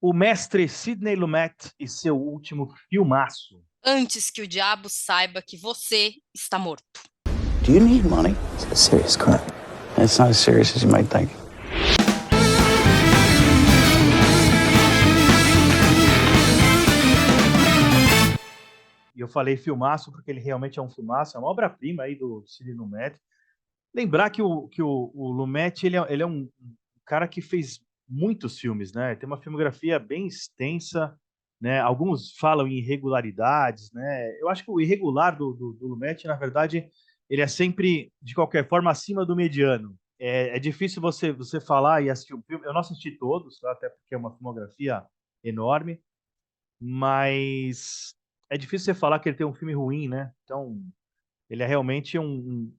O mestre Sidney Lumet e seu último filmaço. Antes que o diabo saiba que você está morto. Do you need money? It's a serious crime. It's not as serious as you might think. E eu falei filmaço porque ele realmente é um filmaço, é uma obra-prima aí do Sidney Lumet. Lembrar que o Lumet, ele é um cara que fez muitos filmes, né? Tem uma filmografia bem extensa, né? Alguns falam em irregularidades, né? Eu acho que o irregular do Lumet, na verdade, ele é sempre, de qualquer forma, acima do mediano. É difícil você falar e assistir um filme. Eu não assisti todos, tá? Até porque é uma filmografia enorme, mas é difícil você falar que ele tem um filme ruim, né? Então, ele é realmente um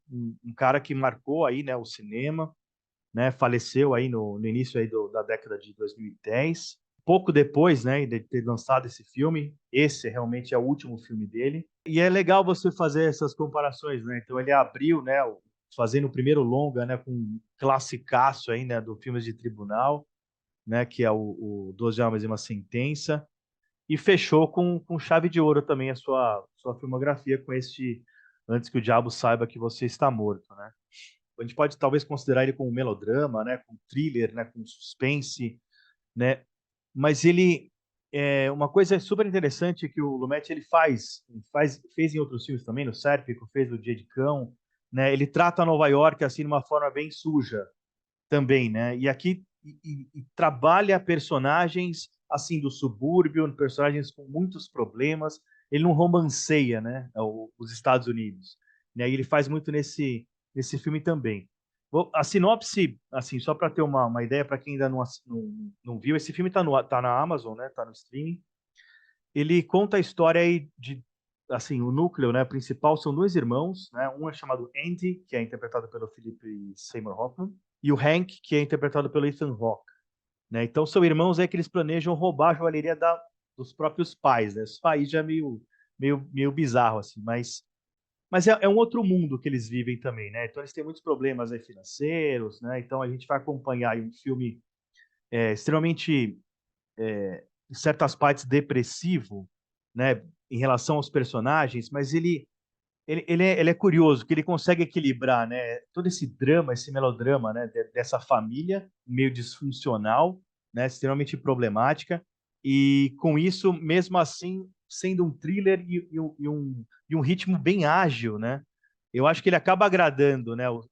cara que marcou aí, né, o cinema, né? Faleceu aí no início aí da década de 2010. Pouco depois, né, de ter lançado esse filme, esse realmente é o último filme dele. E é legal você fazer essas comparações, né? Então ele abriu, né, fazendo o primeiro longa, né, com um classicaço aí, né, do filmes de tribunal, né, que é o 12 Homens e uma Sentença, e fechou com chave de ouro também a sua filmografia com este Antes que o Diabo Saiba que Você Está Morto, né? A gente pode talvez considerar ele como um melodrama, né, como thriller, né, como suspense, né? Mas ele uma coisa super interessante que o Lumet fez em outros filmes também, no Sérpico, fez o Dia de Cão, né? Ele trata Nova York assim de uma forma bem suja também, né? E aqui e trabalha personagens assim do subúrbio, personagens com muitos problemas. Ele não romanceia, né? Os Estados Unidos, né? E ele faz muito nesse filme também. A sinopse, assim, só para ter uma ideia, para quem ainda não viu, esse filme está tá na Amazon, né? Tá no streaming. Ele conta a história aí de, assim, o núcleo, né, principal são dois irmãos, né? Um é chamado Andy, que é interpretado pelo Philip Seymour Hoffman, e o Hank, que é interpretado pelo Ethan Hawke, né? Então são irmãos aí que eles planejam roubar a joalheria dos próprios pais, né? Isso aí já é meio bizarro assim, mas é um outro mundo que eles vivem também, né? Então eles têm muitos problemas aí financeiros, né? Então a gente vai acompanhar aí um filme extremamente em certas partes depressivo, né, em relação aos personagens, mas ele é curioso, que ele consegue equilibrar, né, todo esse drama, esse melodrama, né, dessa família meio disfuncional, né, extremamente problemática, e com isso, mesmo assim, sendo um thriller e um ritmo bem ágil, né? Eu acho que ele acaba agradando, né, os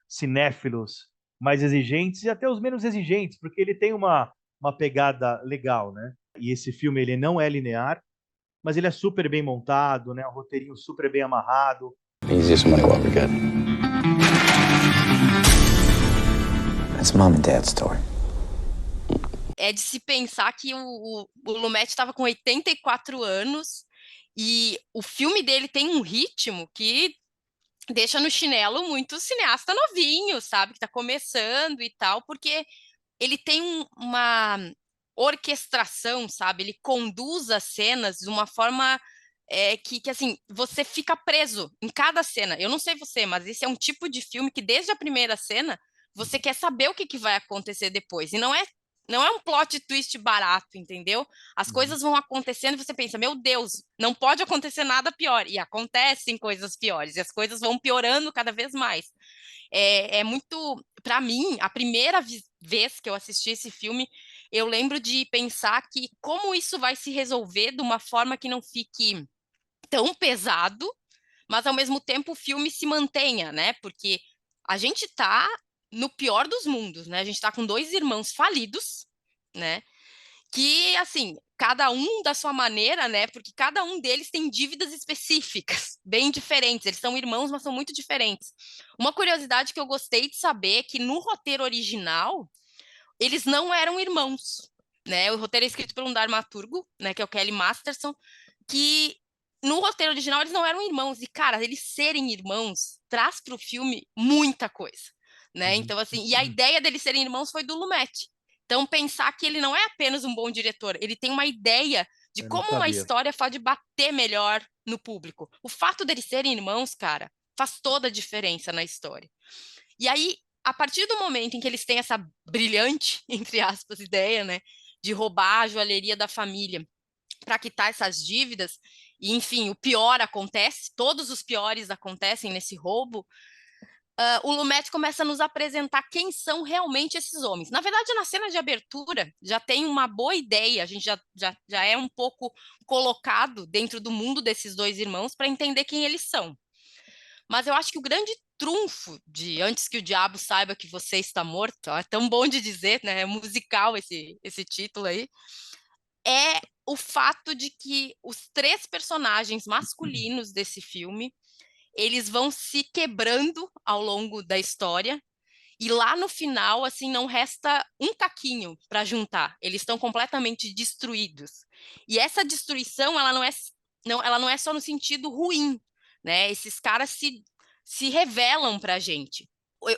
cinéfilos mais exigentes e até os menos exigentes, porque ele tem uma pegada legal, né? E esse filme ele não é linear, mas ele é super bem montado, né? Um roteirinho super bem amarrado. Easiest money we'll ever get. That's mom and dad's story. É de se pensar que o Lumet estava com 84 anos e o filme dele tem um ritmo que deixa no chinelo muito cineasta novinho, sabe? Que tá começando e tal, porque ele tem uma orquestração, sabe? Ele conduz as cenas de uma forma que, assim, você fica preso em cada cena. Eu não sei você, mas esse é um tipo de filme que, desde a primeira cena, você quer saber o que vai acontecer depois. E não é um plot twist barato, entendeu? As Uhum. coisas vão acontecendo e você pensa, meu Deus, não pode acontecer nada pior. E acontecem coisas piores, e as coisas vão piorando cada vez mais. É muito, para mim, a primeira vez que eu assisti esse filme, eu lembro de pensar que como isso vai se resolver de uma forma que não fique tão pesado, mas ao mesmo tempo o filme se mantenha, né? Porque a gente tá no pior dos mundos, né? A gente tá com dois irmãos falidos, né? Que, assim, cada um da sua maneira, né? Porque cada um deles tem dívidas específicas, bem diferentes. Eles são irmãos, mas são muito diferentes. Uma curiosidade que eu gostei de saber é que no roteiro original, eles não eram irmãos, né? O roteiro é escrito por um dramaturgo, né? Que é o Kelly Masterson, que no roteiro original eles não eram irmãos. E, cara, eles serem irmãos traz para o filme muita coisa, né? Uhum. Então, assim, e a ideia deles serem irmãos foi do Lumet. Então, pensar que ele não é apenas um bom diretor, ele tem uma ideia de Eu não como uma sabia. história pode bater melhor no público. O fato deles serem irmãos, cara, faz toda a diferença na história. E aí, a partir do momento em que eles têm essa brilhante, entre aspas, ideia, né, de roubar a joalheria da família para quitar essas dívidas, e enfim, o pior acontece, todos os piores acontecem nesse roubo. O Lumet começa a nos apresentar quem são realmente esses homens. Na verdade, na cena de abertura, já tem uma boa ideia, a gente já é um pouco colocado dentro do mundo desses dois irmãos para entender quem eles são. Mas eu acho que o grande trunfo de Antes que o Diabo Saiba que Você Está Morto, ó, é tão bom de dizer, né? É musical esse título aí, é o fato de que os três personagens masculinos desse filme, eles vão se quebrando ao longo da história, e lá no final, assim, não resta um caquinho para juntar. Eles estão completamente destruídos. E essa destruição, ela não é só no sentido ruim, né? Esses caras se revelam para a gente.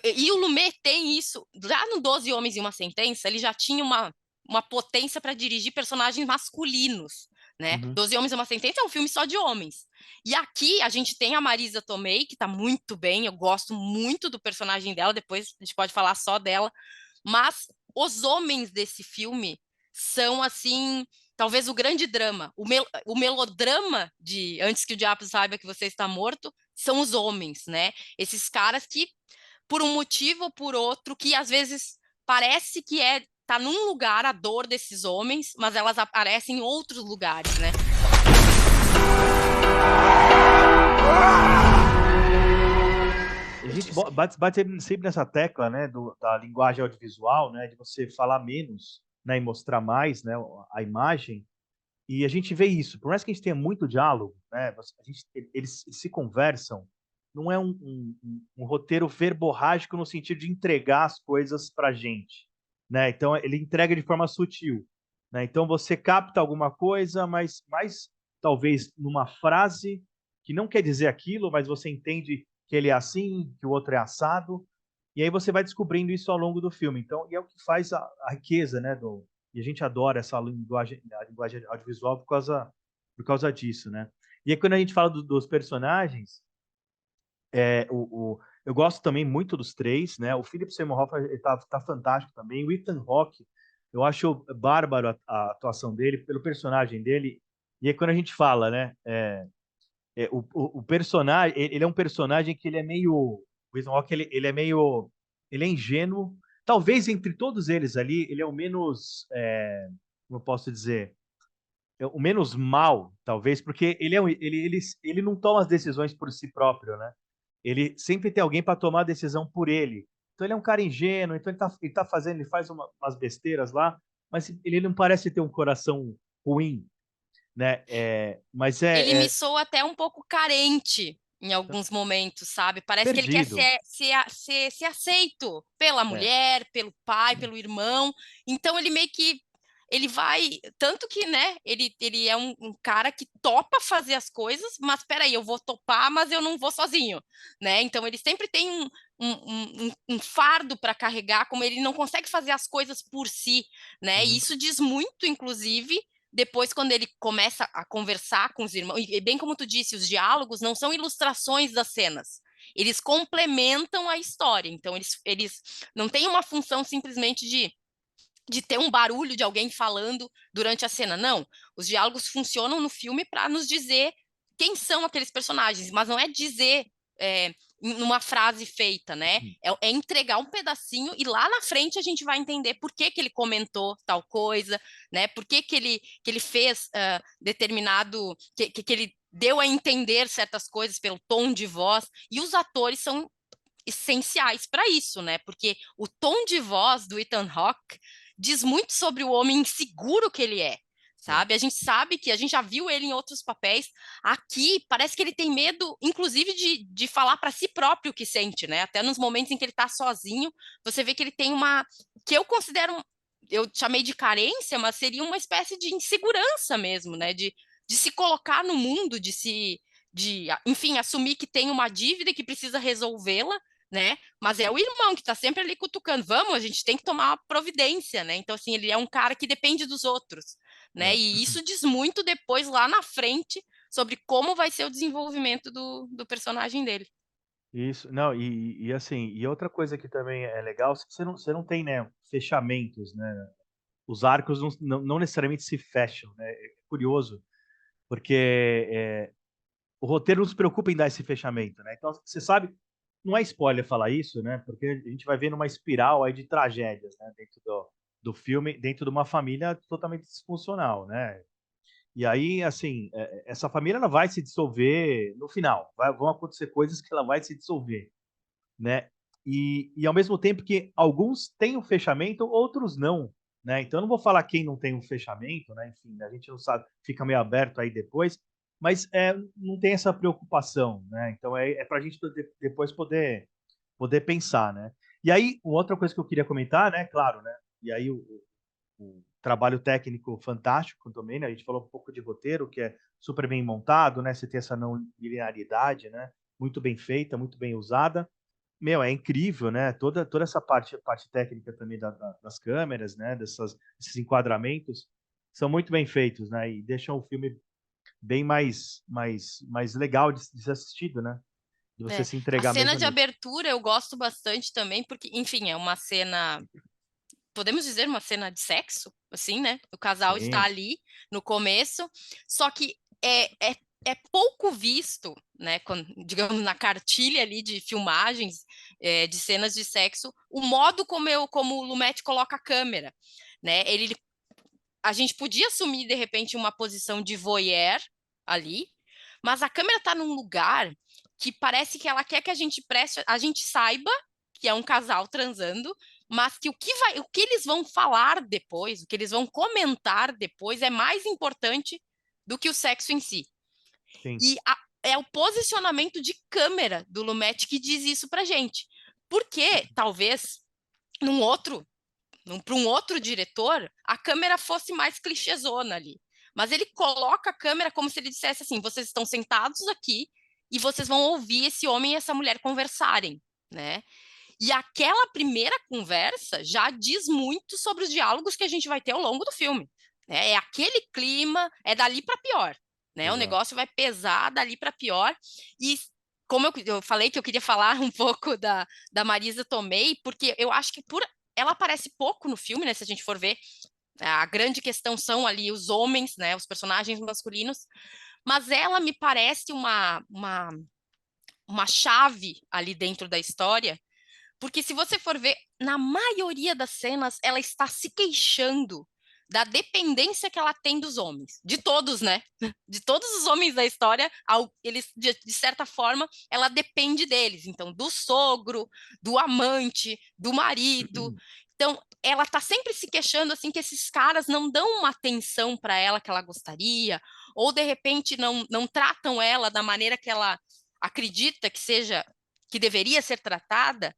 E o Lumet tem isso. Já no 12 Homens e uma Sentença, ele já tinha uma potência para dirigir personagens masculinos, né? Uhum. 12 Homens e uma Sentença é um filme só de homens. E aqui a gente tem a Marisa Tomei, que está muito bem, eu gosto muito do personagem dela, depois a gente pode falar só dela, mas os homens desse filme são, assim, talvez o grande drama, o melodrama de Antes que o Diabo Saiba que Você Está Morto, são os homens, né? Esses caras que, por um motivo ou por outro, que às vezes parece que tá num lugar a dor desses homens, mas elas aparecem em outros lugares, né? A gente bate sempre nessa tecla, né, da linguagem audiovisual, né, de você falar menos, né, e mostrar mais, né, a imagem. E a gente vê isso, por mais que a gente tenha muito diálogo, né, eles se conversam, não é um roteiro verborrágico no sentido de entregar as coisas pra gente, né, então ele entrega de forma sutil, né, então você capta alguma coisa, mas mais talvez numa frase que não quer dizer aquilo, mas você entende que ele é assim, que o outro é assado, e aí você vai descobrindo isso ao longo do filme. Então, e é o que faz a riqueza, né, e a gente adora essa linguagem, a linguagem audiovisual por causa disso, né? E aí quando a gente fala dos personagens, eu gosto também muito dos três, né? O Philip Seymour Hoffman ele tá fantástico também. O Ethan Hawke, eu acho bárbaro a atuação dele, pelo personagem dele. E aí quando a gente fala, né? O personagem, ele é um personagem que ele é meio. O Ethan Hawke, ele é meio. Ele é ingênuo. Talvez entre todos eles ali, ele é o menos. Como eu posso dizer? O menos mal, talvez, porque ele não toma as decisões por si próprio, né? Ele sempre tem alguém para tomar a decisão por ele. Então ele é um cara ingênuo, então ele tá fazendo, ele faz umas besteiras lá, mas ele não parece ter um coração ruim, né? Mas Ele me soa até um pouco carente em alguns momentos, sabe? Parece que ele quer perdido. ser aceito pela É. mulher, pelo pai, pelo irmão. Então ele meio que ele vai, tanto que, né, ele é um cara que topa fazer as coisas, mas peraí, eu vou topar, mas eu não vou sozinho, né? Então ele sempre tem um fardo para carregar, como ele não consegue fazer as coisas por si, né? E Uhum. isso diz muito, inclusive, depois, quando ele começa a conversar com os irmãos, e bem como tu disse, os diálogos não são ilustrações das cenas, eles complementam a história. Então, eles não têm uma função simplesmente de ter um barulho de alguém falando durante a cena. Não, os diálogos funcionam no filme para nos dizer quem são aqueles personagens, mas não é dizer numa frase feita, né? É entregar um pedacinho e lá na frente a gente vai entender por que que ele comentou tal coisa, né? Por que que ele fez determinado, que ele deu a entender certas coisas pelo tom de voz, e os atores são essenciais para isso, né? Porque o tom de voz do Ethan Hawke diz muito sobre o homem inseguro que ele é, É. sabe? A gente sabe que a gente já viu ele em outros papéis. Aqui parece que ele tem medo, inclusive, de falar para si próprio o que sente, né? Até nos momentos em que ele está sozinho, você vê que ele tem uma que eu considero, eu chamei de carência, mas seria uma espécie de insegurança mesmo, né? De se colocar no mundo, enfim, assumir que tem uma dívida e que precisa resolvê-la, né? Mas é o irmão que está sempre ali cutucando. Vamos, a gente tem que tomar providência, né? Então, assim, ele é um cara que depende dos outros, né? É. E isso diz muito depois, lá na frente, sobre como vai ser o desenvolvimento do personagem dele. Isso, não, assim, e outra coisa que também é legal, você não tem, né, fechamentos, né? os arcos não necessariamente se fecham, né? É curioso, porque o roteiro não se preocupa em dar esse fechamento, né? Então, você sabe, não é spoiler falar isso, né? Porque a gente vai vendo uma espiral aí de tragédias, né? Dentro do filme, dentro de uma família totalmente disfuncional, né? E aí, assim, essa família ela vai se dissolver no final. Vão acontecer coisas que ela vai se dissolver, né? E ao mesmo tempo que alguns têm um fechamento, outros não, né? Então eu não vou falar quem não tem um fechamento, né? Enfim, a gente não sabe, fica meio aberto aí depois, mas não tem essa preocupação, né? Então é para a gente depois poder pensar, né? E aí, uma outra coisa que eu queria comentar, né? Claro, né? E aí o trabalho técnico fantástico também, né? A gente falou um pouco de roteiro, que é super bem montado, né? Você tem essa não linearidade, né? Muito bem feita, muito bem usada. Meu, é incrível, né? Toda essa parte técnica também das câmeras, né? Esses enquadramentos são muito bem feitos, né? E deixam o filme bem mais legal de ser assistido, né? De você É. se A entregar cena mesmo de nisso. abertura eu gosto bastante também, porque, enfim, é uma cena, podemos dizer, uma cena de sexo, assim, né? O casal está Sim, ali no começo, só que é pouco visto, né? Digamos, na cartilha ali de filmagens, de cenas de sexo, o modo como o Lumet coloca a câmera, né? A gente podia assumir, de repente, uma posição de voyeur ali, mas a câmera está num lugar que parece que ela quer que a gente saiba que é um casal transando, mas que o que eles vão falar depois, o que eles vão comentar depois é mais importante do que o sexo em si. sim. É o posicionamento de câmera do Lumet que diz isso pra gente. Porque, talvez, num outro para um outro diretor, a câmera fosse mais clichêzona ali. Mas ele coloca a câmera como se ele dissesse assim: vocês estão sentados aqui e vocês vão ouvir esse homem e essa mulher conversarem, né? E aquela primeira conversa já diz muito sobre os diálogos que a gente vai ter ao longo do filme. Né? É aquele clima, é dali para pior. Né? O Exato. negócio vai pesar dali para pior. E como eu falei que eu queria falar um pouco da Marisa Tomei, porque eu acho que ela aparece pouco no filme, né? Se a gente for ver, a grande questão são ali os homens, né? Os personagens masculinos. Mas ela me parece uma chave ali dentro da história, porque se você for ver, na maioria das cenas, ela está se queixando da dependência que ela tem dos homens. De todos, né? De todos os homens da história, eles, de certa forma, ela depende deles. Então, do sogro, do amante, do marido. Então, ela está sempre se queixando assim que esses caras não dão uma atenção para ela que ela gostaria, ou de repente não tratam ela da maneira que ela acredita que deveria ser tratada.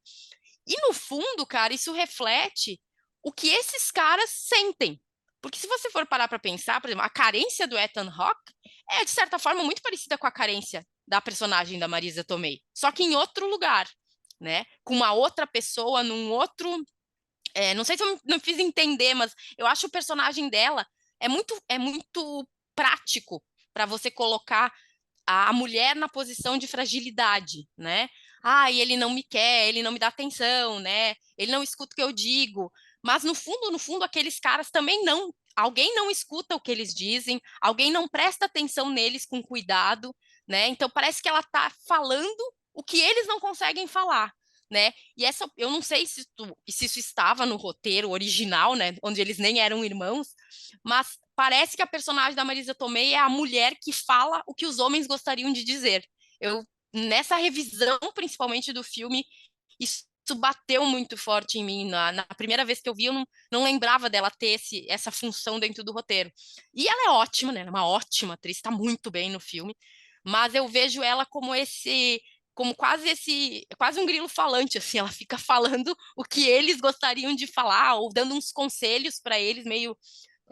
E no fundo, cara, isso reflete o que esses caras sentem. Porque se você for parar para pensar, por exemplo, a carência do Ethan Hawke é, de certa forma, muito parecida com a carência da personagem da Marisa Tomei, só que em outro lugar, né? Com uma outra pessoa, num outro. Não sei se eu não fiz entender, mas eu acho o personagem dela é muito prático para você colocar a mulher na posição de fragilidade, né? Ah, e ele não me quer, ele não me dá atenção, né? Ele não escuta o que eu digo. Mas no fundo, aqueles caras também não. Alguém não escuta o que eles dizem, alguém não presta atenção neles com cuidado, né? Então parece que ela tá falando o que eles não conseguem falar, né? E essa, eu não sei se isso estava no roteiro original, né? Onde eles nem eram irmãos, mas parece que a personagem da Marisa Tomei é a mulher que fala o que os homens gostariam de dizer. Nessa revisão, principalmente do filme, isso bateu muito forte em mim. Na primeira vez que eu vi, eu não lembrava dela ter essa função dentro do roteiro. E ela é ótima, né? Ela é uma ótima atriz, está muito bem no filme. Mas eu vejo ela como quase um grilo falante, assim, ela fica falando o que eles gostariam de falar, ou dando uns conselhos para eles, meio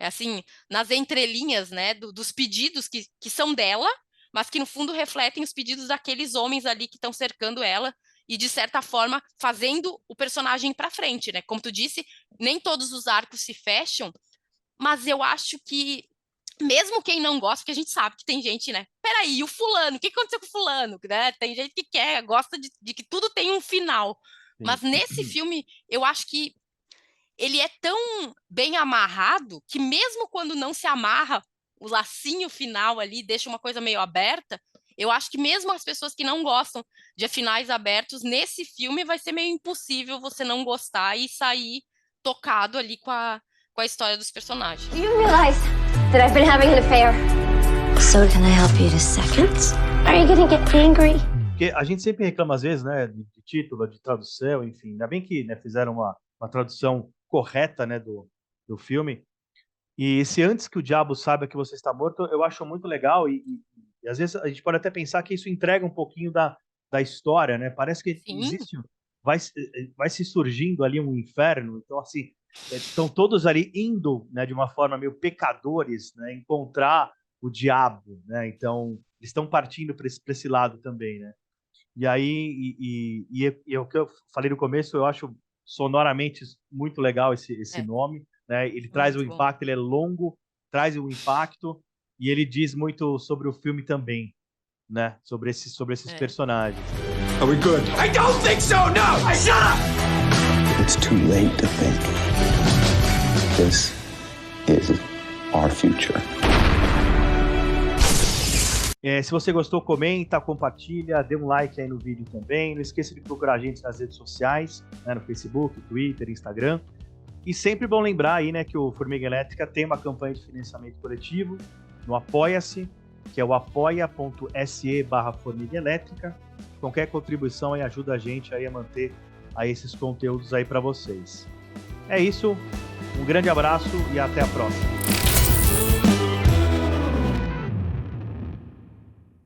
assim, nas entrelinhas, né, dos pedidos que são dela, mas que no fundo refletem os pedidos daqueles homens ali que estão cercando ela e de certa forma fazendo o personagem para frente, né? Como tu disse, nem todos os arcos se fecham, mas eu acho que mesmo quem não gosta, porque a gente sabe que tem gente, né? Peraí, o fulano, o que aconteceu com o fulano? Né? Tem gente que gosta de que tudo tem um final. Sim. Mas nesse filme, eu acho que ele é tão bem amarrado que mesmo quando não se amarra, o lacinho final ali deixa uma coisa meio aberta, eu acho que mesmo as pessoas que não gostam de finais abertos, nesse filme vai ser meio impossível você não gostar e sair tocado ali com a história dos personagens. Do you realize that I've been having an affair? So can I help you in a second? Are you gonna get angry? Porque a gente sempre reclama, às vezes, né, de título, de tradução, enfim. Ainda bem que, né, fizeram uma tradução correta, né, do filme. E se antes que o diabo saiba que você está morto, eu acho muito legal. E às vezes a gente pode até pensar que isso entrega um pouquinho da história, né? Parece que Sim. existe, vai se surgindo ali um inferno. Então, assim, estão todos ali indo, né, de uma forma meio pecadores, né, encontrar o diabo, né? Então, eles estão partindo para esse lado também, né? E aí, o que eu falei no começo, eu acho sonoramente muito legal esse nome, né? Ele traz o impacto, ele é longo, traz o impacto, e ele diz muito sobre o filme também, né? Sobre esses personagens. Are we good? I don't think so, no! Shut up! It's too late to think. This is our future. Se você gostou, comenta, compartilha, dê um like aí no vídeo também. Não esqueça de procurar a gente nas redes sociais, né, no Facebook, Twitter, Instagram. E sempre bom lembrar aí, né, que o Formiga Elétrica tem uma campanha de financiamento coletivo no Apoia-se, que é o apoia.se/Formiga Elétrica. Qualquer contribuição aí ajuda a gente aí a manter aí esses conteúdos aí para vocês. É isso, um grande abraço e até a próxima.